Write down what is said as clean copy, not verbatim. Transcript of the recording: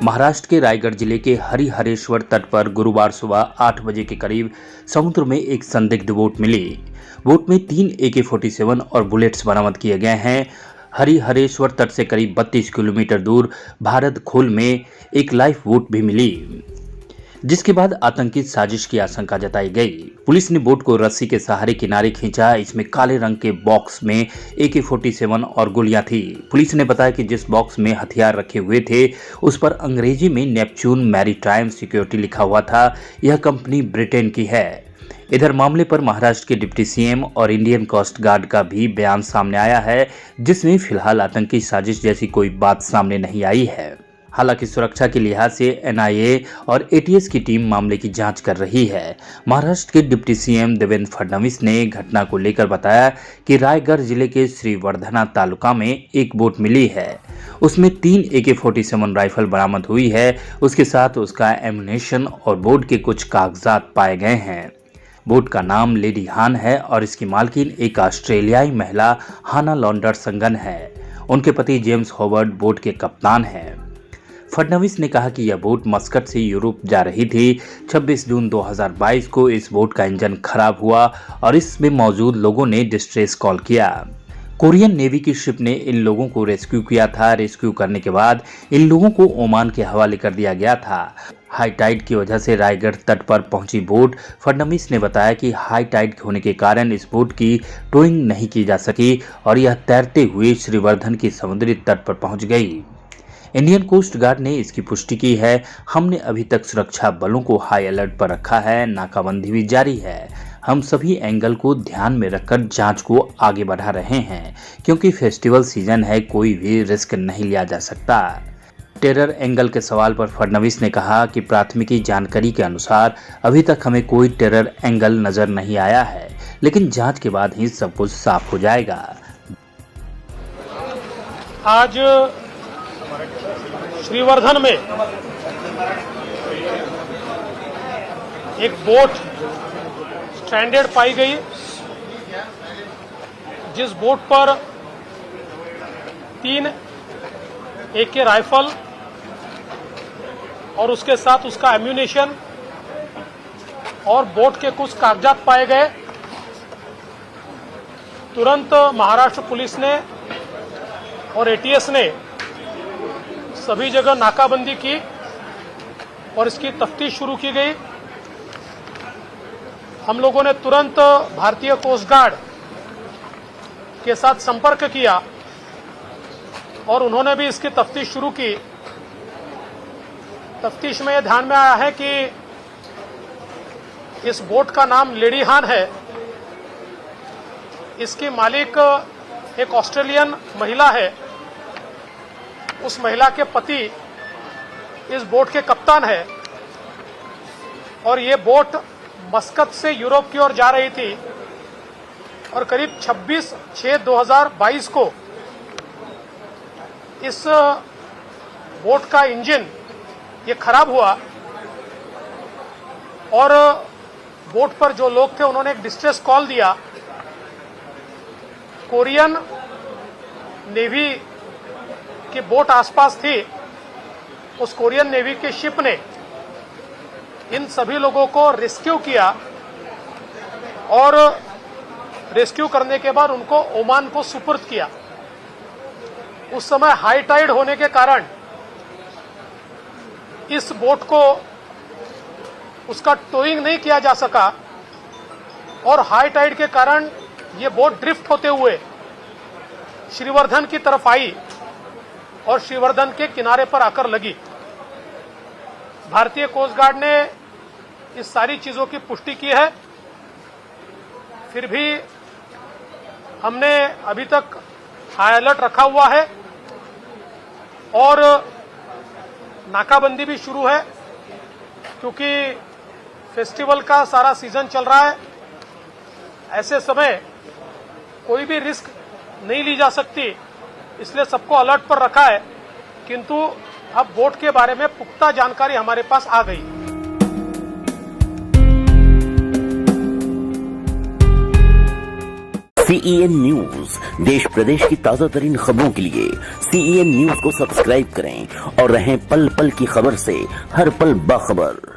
महाराष्ट्र के रायगढ़ जिले के हरिहरेश्वर तट पर गुरुवार सुबह 8 बजे के करीब समुद्र में एक संदिग्ध बोट मिली। बोट में 3 AK-47 और बुलेट्स बरामद किए गए हैं। हरिहरेश्वर तट से करीब 32 किलोमीटर दूर भारत खोल में एक लाइफ बोट भी मिली, जिसके बाद आतंकी साजिश की आशंका जताई गई। पुलिस ने बोट को रस्सी के सहारे किनारे खींचा। इसमें काले रंग के बॉक्स में AK-47 और गोलियां थी। पुलिस ने बताया कि जिस बॉक्स में हथियार रखे हुए थे उस पर अंग्रेजी में नेपच्यून मैरीटाइम सिक्योरिटी लिखा हुआ था। यह कंपनी ब्रिटेन की है। इधर मामले पर महाराष्ट्र के डिप्टी CM और इंडियन कोस्ट गार्ड का भी बयान सामने आया है, जिसमें फिलहाल आतंकी साजिश जैसी कोई बात सामने नहीं आई है। हालांकि सुरक्षा के लिहाज से NIA और ATS की टीम मामले की जांच कर रही है। महाराष्ट्र के डिप्टी CM देवेंद्र फडणवीस ने घटना को लेकर बताया कि रायगढ़ जिले के श्रीवर्धना तालुका में एक बोट मिली है। उसमें 3 AK-47 राइफल बरामद हुई है। उसके साथ उसका एम्युनिशन और बोट के कुछ कागजात पाए गए हैं। बोट का नाम लेडी हान है और इसकी मालकिन एक ऑस्ट्रेलियाई महिला हाना लॉन्डरसंगन है। उनके पति जेम्स हॉवर्ड बोट के कप्तान हैं। फडणवीस ने कहा कि यह बोट मस्कट से यूरोप जा रही थी। 26 जून 2022 को इस बोट का इंजन खराब हुआ और इसमें मौजूद लोगों ने डिस्ट्रेस कॉल किया। कोरियन नेवी की शिप ने इन लोगों को रेस्क्यू किया था। रेस्क्यू करने के बाद इन लोगों को ओमान के हवाले कर दिया गया था। हाई टाइड की वजह से रायगढ़ तट पर पहुंची बोट। फडणवीस ने बताया कि हाई टाइड होने के कारण इस बोट की टोइंग नहीं की जा सकी और यह तैरते हुए श्रीवर्धन की समुद्री तट पर पहुंच गई। इंडियन कोस्ट गार्ड ने इसकी पुष्टि की है। हमने अभी तक सुरक्षा बलों को हाई अलर्ट पर रखा है। नाकाबंदी भी जारी है। हम सभी एंगल को ध्यान में रखकर जांच को आगे बढ़ा रहे हैं, क्योंकि फेस्टिवल सीजन है, कोई भी रिस्क नहीं लिया जा सकता। टेरर एंगल के सवाल पर फडणवीस ने कहा कि प्राथमिकी जानकारी के अनुसार अभी तक हमें कोई टेरर एंगल नजर नहीं आया है, लेकिन जांच के बाद ही सब कुछ साफ हो जाएगा। आज श्रीवर्धन में एक बोट स्ट्रैंडेड पाई गई, जिस बोट पर 3 AK राइफल और उसके साथ उसका एम्यूनेशन और बोट के कुछ कागजात पाए गए। तुरंत महाराष्ट्र पुलिस ने और ATS ने सभी जगह नाकाबंदी की और इसकी तफ्तीश शुरू की गई। हम लोगों ने तुरंत भारतीय कोस्ट गार्ड के साथ संपर्क किया और उन्होंने भी इसकी तफ्तीश शुरू की। तफ्तीश में यह ध्यान में आया है कि इस बोट का नाम लेडी हान है। इसकी मालिक एक ऑस्ट्रेलियन महिला है। उस महिला के पति इस बोट के कप्तान है और ये बोट मस्कत से यूरोप की ओर जा रही थी और करीब 26/6/2022 को इस बोट का इंजन ये खराब हुआ और बोट पर जो लोग थे उन्होंने एक डिस्ट्रेस कॉल दिया। कोरियन नेवी की बोट आसपास थी। उस कोरियन नेवी के शिप ने इन सभी लोगों को रेस्क्यू किया और रेस्क्यू करने के बाद उनको ओमान को सुपुर्द किया। उस समय हाई टाइड होने के कारण इस बोट को उसका टोइंग नहीं किया जा सका और हाई टाइड के कारण ये बोट ड्रिफ्ट होते हुए श्रीवर्धन की तरफ आई और श्रीवर्धन के किनारे पर आकर लगी। भारतीय कोस्ट गार्ड ने इस सारी चीजों की पुष्टि की है। फिर भी हमने अभी तक हाई अलर्ट रखा हुआ है और नाकाबंदी भी शुरू है, क्योंकि फेस्टिवल का सारा सीजन चल रहा है। ऐसे समय कोई भी रिस्क नहीं ली जा सकती, इसलिए सबको अलर्ट पर रखा है। किंतु अब बोट के बारे में पुख्ता जानकारी हमारे पास आ गई। CEN न्यूज, देश प्रदेश की ताजा तरीन खबरों के लिए CEN न्यूज को सब्सक्राइब करें और रहें पल पल की खबर से हर पल बाखबर।